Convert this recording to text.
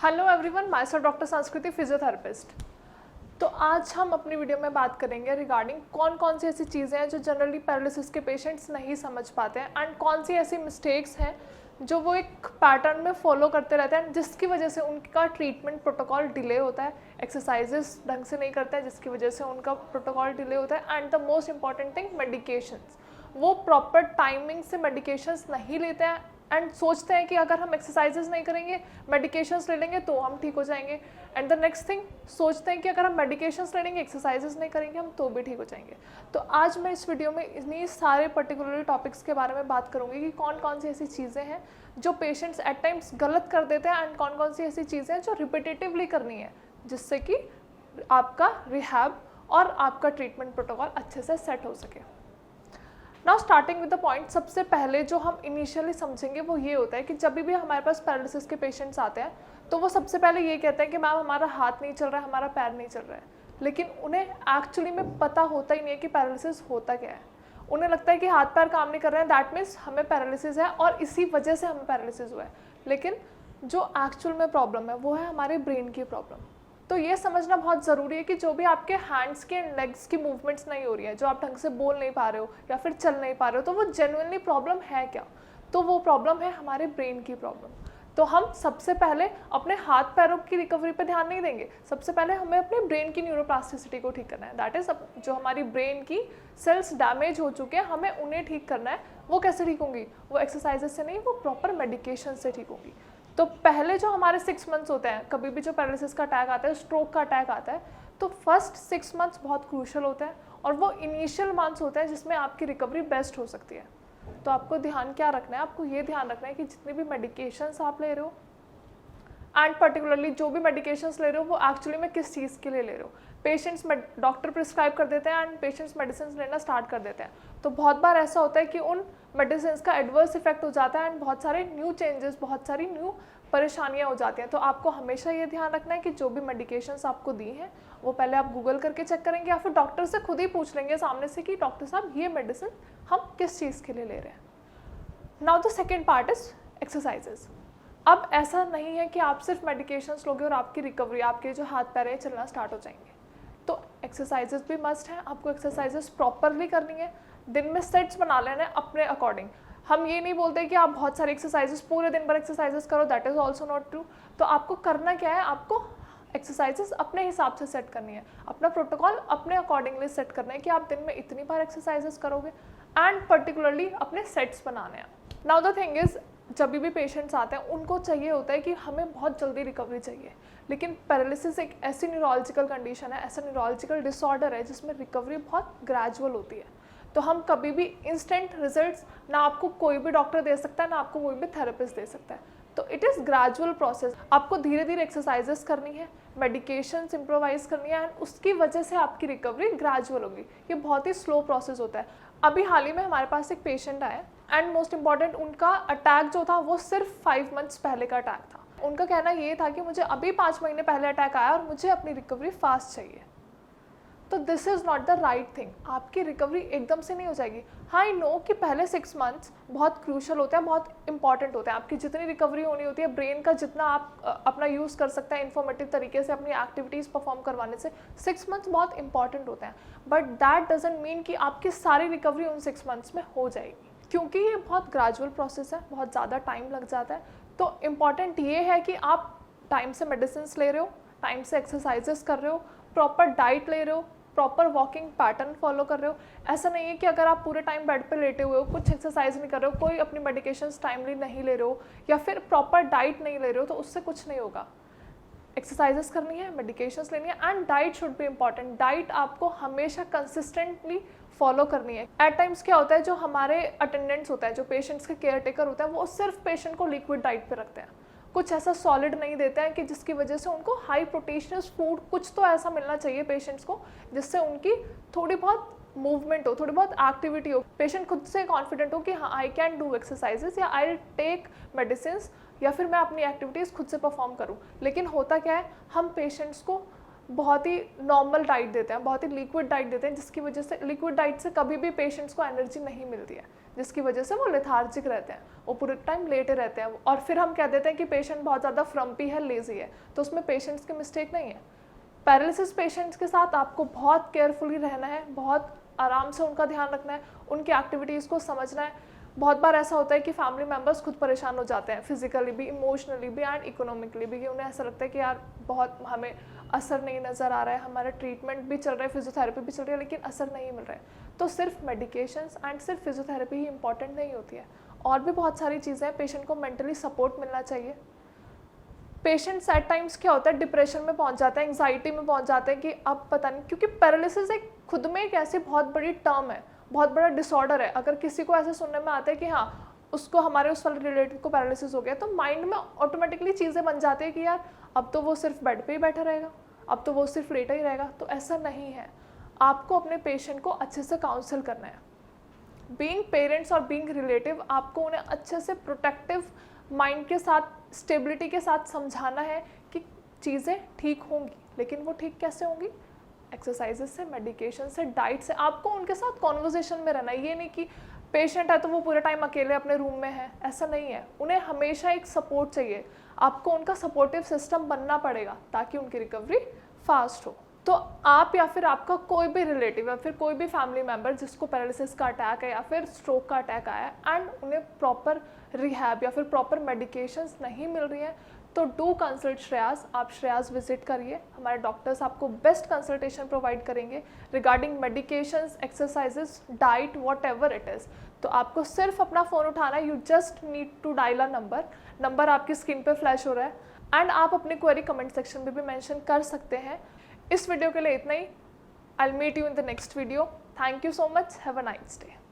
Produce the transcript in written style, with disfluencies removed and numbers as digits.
Hello everyone, my self doctor संस्कृति, physiotherapist. तो आज हम अपनी वीडियो में बात करेंगे रिगार्डिंग कौन कौन सी ऐसी चीज़ें हैं जो जनरली पैरालिसिस के पेशेंट्स नहीं समझ पाते हैं एंड कौन सी ऐसी मिस्टेक्स हैं जो वो एक पैटर्न में फॉलो करते रहते हैं जिसकी वजह से उनका ट्रीटमेंट प्रोटोकॉल डिले होता है, एक्सरसाइजेस ढंग से नहीं करते हैं जिसकी वजह से उनका प्रोटोकॉल डिले होता है and the most important thing medications, वो प्रॉपर टाइमिंग से मेडिकेशंस नहीं लेते हैं एंड सोचते हैं कि अगर हम एक्सरसाइजेस नहीं करेंगे, मेडिकेशंस ले लेंगे तो हम ठीक हो जाएंगे। एंड द नेक्स्ट थिंग, सोचते हैं कि अगर हम मेडिकेशंस ले लेंगे, एक्सरसाइजेस नहीं करेंगे हम तो भी ठीक हो जाएंगे। तो आज मैं इस वीडियो में इन्हीं सारे पर्टिकुलर टॉपिक्स के बारे में बात करूंगी कि कौन कौन सी ऐसी चीज़ें हैं जो पेशेंट्स एट टाइम्स गलत कर देते हैं एंड कौन कौन सी ऐसी चीज़ें हैं जो रिपीटेटिवली करनी है जिससे कि आपका रिहैब और आपका ट्रीटमेंट प्रोटोकॉल अच्छे से सेट हो सके। Now starting with the point, सबसे पहले जो हम इनिशियली समझेंगे वो ये होता है कि जब भी हमारे पास पैरालिसिस के पेशेंट्स आते हैं तो वो सबसे पहले ये कहते हैं कि मैम हमारा हाथ नहीं चल रहा है, हमारा पैर नहीं चल रहा है, लेकिन उन्हें एक्चुअली में पता होता ही नहीं है कि पैरालिसिस होता क्या है। उन्हें लगता है कि हाथ पैर काम नहीं कर रहे हैं, दैट मीन्स हमें पैरालिसिस है और इसी वजह से हमें पैरालिसिस हुआ है, लेकिन जो एक्चुअल में प्रॉब्लम है वो है हमारे ब्रेन की प्रॉब्लम। तो ये समझना बहुत ज़रूरी है कि जो भी आपके हैंड्स के एंड लेग्स की मूवमेंट्स नहीं हो रही है, जो आप ढंग से बोल नहीं पा रहे हो या फिर चल नहीं पा रहे हो, तो वो जेन्युइनली प्रॉब्लम है क्या? तो वो प्रॉब्लम है हमारे ब्रेन की प्रॉब्लम। तो हम सबसे पहले अपने हाथ पैरों की रिकवरी पे ध्यान नहीं देंगे, सबसे पहले हमें अपने ब्रेन की न्यूरोप्लास्टिसिटी को ठीक करना है। दैट इज जो हमारी ब्रेन की सेल्स डैमेज हो चुके हैं हमें उन्हें ठीक करना है। वो कैसे ठीक होंगी? वो एक्सरसाइजेस से नहीं, वो प्रॉपर मेडिकेशन से ठीक होंगी। तो पहले जो हमारे 6 मंथ्स होते हैं, कभी भी जो पैरालिसिस का अटैक आता है, स्ट्रोक का अटैक आता है, तो फर्स्ट 6 मंथ्स बहुत क्रूशियल होते हैं और वो इनिशियल मंथ्स होते हैं जिसमें आपकी रिकवरी बेस्ट हो सकती है। तो आपको ध्यान क्या रखना है? आपको ये ध्यान रखना है कि जितनी भी मेडिकेशंस आप ले रहे हो एंड पर्टिकुलरली जो भी मेडिकेशंस ले रहे हो वो एक्चुअली में किस चीज़ के लिए ले रहे हो। पेशेंट्स डॉक्टर प्रिस्क्राइब कर देते हैं एंड पेशेंट्स मेडिसिन लेना स्टार्ट कर देते हैं, तो बहुत बार ऐसा होता है कि उन मेडिसिन का एडवर्स इफेक्ट हो जाता है एंड बहुत सारे न्यू चेंजेस, बहुत सारी न्यू परेशानियां हो जाती हैं। तो आपको हमेशा ये ध्यान रखना है कि जो भी मेडिकेशंस आपको दी हैं वो पहले आप गूगल करके चेक करेंगे या फिर डॉक्टर से खुद ही पूछ लेंगे सामने से कि डॉक्टर साहब ये मेडिसिन हम किस चीज़ के लिए ले रहे हैं। Now the second part is exercises. अब ऐसा नहीं है कि आप सिर्फ मेडिकेशंस लोगे और आपकी रिकवरी, आपके जो हाथ पैर हैं चलना स्टार्ट हो जाएंगे। तो एक्सरसाइजेस भी मस्ट है, आपको एक्सरसाइजेस प्रॉपरली करनी है, दिन में सेट्स बना लेना है अपने अकॉर्डिंग। हम ये नहीं बोलते कि आप बहुत सारे एक्सरसाइजेस पूरे दिन भर एक्सरसाइजेस करो, that is also not true. तो आपको करना क्या है? आपको एक्सरसाइजेस अपने हिसाब से सेट करनी है, अपना प्रोटोकॉल अपने अकॉर्डिंगली सेट करना है कि आप दिन में इतनी बार एक्सरसाइजेस करोगे एंड पर्टिकुलरली अपने सेट्स बनाने हैं। नाउ द थिंग इज, जब भी पेशेंट्स आते हैं उनको चाहिए होता है कि हमें बहुत जल्दी रिकवरी चाहिए, लेकिन पैरालिसिस एक ऐसी न्यूरोलॉजिकल कंडीशन है, ऐसा न्यूरोलॉजिकल डिसऑर्डर है जिसमें रिकवरी बहुत ग्रेजुअल होती है। तो हम कभी भी इंस्टेंट रिजल्ट्स ना आपको कोई भी डॉक्टर दे सकता है, ना आपको कोई भी थेरेपिस्ट दे सकता है। तो इट इज़ ग्रेजुअल प्रोसेस। आपको धीरे धीरे एक्सरसाइजेस करनी है, मेडिकेशंस इम्प्रोवाइज करनी है एंड उसकी वजह से आपकी रिकवरी ग्रेजुअल होगी। ये बहुत ही स्लो प्रोसेस होता है। अभी हाल ही में हमारे पास एक पेशेंट आया एंड मोस्ट इम्पॉर्टेंट, उनका अटैक जो था वो सिर्फ 5 मंथ्स पहले का अटैक था। उनका कहना ये था कि मुझे अभी 5 महीने पहले अटैक आया और मुझे अपनी रिकवरी फास्ट चाहिए। तो this is not the right thing. आपकी रिकवरी एकदम से नहीं हो जाएगी। हाँ, आई नो कि पहले 6 मंथ्स बहुत क्रूशल होते हैं, बहुत इंपॉर्टेंट होते हैं। आपकी जितनी रिकवरी होनी होती है, ब्रेन का जितना आप अपना यूज़ कर सकते हैं इन्फॉर्मेटिव तरीके से अपनी एक्टिविटीज़ परफॉर्म करवाने से, 6 मंथ्स बहुत इंपॉर्टेंट होते हैं। बट दैट डजंट मीन कि आपकी सारी रिकवरी उन 6 मंथ्स में हो जाएगी, क्योंकि ये बहुत ग्रेजुअल प्रोसेस है, बहुत ज़्यादा टाइम लग जाता है। तो इम्पॉर्टेंट ये है कि आप टाइम से मेडिसिन ले रहे हो, टाइम से एक्सरसाइजेस कर रहे हो, प्रॉपर डाइट ले रहे हो, प्रॉपर वॉकिंग पैटर्न फॉलो कर रहे हो। ऐसा नहीं है कि अगर आप पूरे टाइम बेड पे लेटे हुए हो, कुछ एक्सरसाइज नहीं कर रहे हो, कोई अपनी मेडिकेशंस टाइमली नहीं ले रहे हो या फिर प्रॉपर डाइट नहीं ले रहे हो, तो उससे कुछ नहीं होगा। एक्सरसाइजेस करनी है, मेडिकेशंस लेनी है and diet should be important. Diet आपको हमेशा कंसिस्टेंटली फॉलो करनी है। एट टाइम्स क्या होता है, जो हमारे अटेंडेंट्स होता है, जो पेशेंट्स के केयर टेकर होता है, वो सिर्फ पेशेंट को लिक्विड डाइट पे रखते हैं, कुछ ऐसा सॉलिड नहीं देते हैं कि जिसकी वजह से उनको हाई प्रोटीशियस फूड, कुछ तो ऐसा मिलना चाहिए पेशेंट्स को जिससे उनकी थोड़ी बहुत मूवमेंट हो, थोड़ी बहुत एक्टिविटी हो, पेशेंट खुद से कॉन्फिडेंट हो कि हाँ आई कैन डू एक्सरसाइजेस या आई टेक मेडिसिन या फिर मैं अपनी एक्टिविटीज़ खुद से परफॉर्म करूँ। लेकिन होता क्या है, हम पेशेंट्स को बहुत ही नॉर्मल डाइट देते हैं, बहुत ही लिक्विड डाइट देते हैं, जिसकी वजह से लिक्विड डाइट से कभी भी पेशेंट्स को एनर्जी नहीं मिलती है, जिसकी वजह से वो लेथार्जिक रहते हैं, वो पूरे टाइम लेटे रहते हैं। और फिर हम कह देते हैं कि पेशेंट बहुत ज़्यादा फ्रम्पी है, लेजी है, तो उसमें पेशेंट्स की मिस्टेक नहीं है। पैरालिसिस पेशेंट्स के साथ आपको बहुत केयरफुली रहना है, बहुत आराम से उनका ध्यान रखना है, उनकी एक्टिविटीज़ को समझना है। बहुत बार ऐसा होता है कि फैमिली मेम्बर्स खुद परेशान हो जाते हैं, फिजिकली भी, इमोशनली भी एंड इकोनॉमिकली भी, कि उन्हें ऐसा लगता है कि यार बहुत हमें असर नहीं नज़र आ रहा है, हमारा ट्रीटमेंट भी चल रहा है, फिजियोथेरेपी भी चल रही है, लेकिन असर नहीं मिल रहा है। तो सिर्फ मेडिकेशंस एंड सिर्फ फिजियोथेरेपी ही इंपॉर्टेंट नहीं होती है, और भी बहुत सारी चीज़ें हैं। पेशेंट को मेंटली सपोर्ट मिलना चाहिए। पेशेंट्स एट टाइम्स क्या होता है, डिप्रेशन में पहुंच जाते हैं, एंग्जाइटी में पहुंच जाते हैं कि अब पता नहीं, क्योंकि पैरालिसिस एक खुद में एक ऐसी बहुत बड़ी टर्म है, बहुत बड़ा डिसऑर्डर है। अगर किसी को ऐसे सुनने में आता है कि हाँ उसको हमारे उस वाले रिलेटिव को पैरालिसिस हो गया, तो माइंड में ऑटोमेटिकली चीज़ें बन जाती है कि यार अब तो वो सिर्फ बेड पे ही बैठा रहेगा, अब तो वो सिर्फ लेटा ही रहेगा। तो ऐसा नहीं है, आपको अपने पेशेंट को अच्छे से काउंसिल करना है। बीइंग पेरेंट्स और बीइंग रिलेटिव, आपको उन्हें अच्छे से प्रोटेक्टिव माइंड के साथ, स्टेबिलिटी के साथ समझाना है कि चीज़ें ठीक होंगी, लेकिन वो ठीक कैसे होंगी? एक्सरसाइजेस से, मेडिकेशन से, डाइट से। आपको उनके साथ कॉन्वर्जेशन में रहना है। ये नहीं कि पेशेंट है तो वो पूरे टाइम अकेले अपने रूम में है, ऐसा नहीं है। उन्हें हमेशा एक सपोर्ट चाहिए, आपको उनका सपोर्टिव सिस्टम बनना पड़ेगा ताकि उनकी रिकवरी फास्ट हो। तो आप या फिर आपका कोई भी रिलेटिव या फिर कोई भी फैमिली मेम्बर जिसको पैरालिसिस का अटैक है या फिर स्ट्रोक का अटैक आया है एंड उन्हें प्रॉपर रिहैब या फिर प्रॉपर मेडिकेशंस नहीं मिल रही हैं, तो डू कंसल्ट श्रेयास। आप श्रेयास विजिट करिए, हमारे डॉक्टर्स आपको बेस्ट कंसल्टेशन प्रोवाइड करेंगे regarding medications, exercises, diet, whatever it is. तो आपको सिर्फ अपना फ़ोन उठाना है, you just need to dial a number आपकी स्क्रीन पे फ्लैश हो रहा है, एंड आप अपनी क्वेरी कमेंट सेक्शन में भी मेंशन कर सकते हैं। इस वीडियो के लिए इतना ही। I will meet you in the next video. Thank you so much, have a nice day.